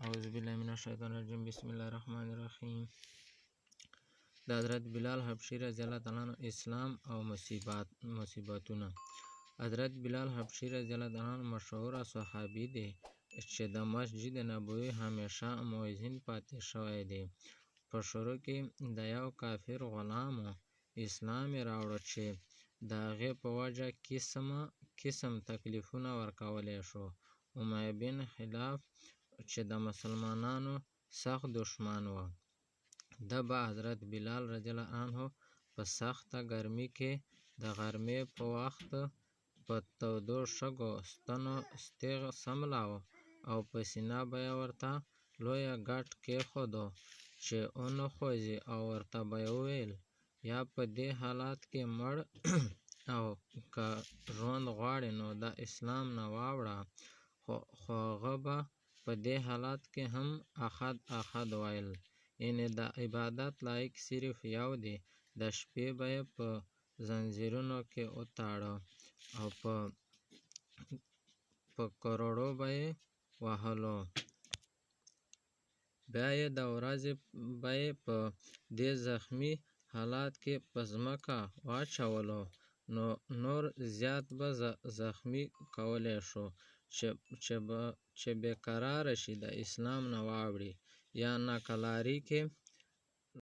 اعوذ بالله من الشیطان الرجیم بسم الله الرحمن الرحیم. د حضرت بلال حبشي رضی الله تعالی عنہ اسلام او مصیبتونه. حضرت بلال حبشي رضی الله تعالی عنہ مشهور صحابي دی چې د مسجد نبوي همیشه مؤذن پاتې شوی دی. په شروع کې د یو کافر غلامو اسلام یې راوړ چې د هغې په وجه قسم تکلیفونه ورکولی شو. امیه بن خلف چې د مسلمانانو سخت دشمن و، د به حضرت بلال رضی الله عنه په سخته ګرمۍ کې د غرمې په وخت په تودو شګو ستنو ستیغ سملاوه او په سینه به یې ورته لویه ګټ کېښودو چې ونښوځي او ورته به یې وویل یا په دې حالات کې مړ او که ژوند غواړې نو د اسلام نه واوړه. خو هغه به په دې حالات کې هم احد ویل، یعنې د عبادت لایق صرف یو دی. د شپې به یې په زنځیرونو کې وتاړه او په کروړو به یې وهلو، بیا یې د ورځې به یې په دې زخمي حالات کې په ځمکه واچولو، نو نور زیات به زخمي کولی شو چې بې قراره شي، د اسلام نه واوړي. یا ناکلارۍ کې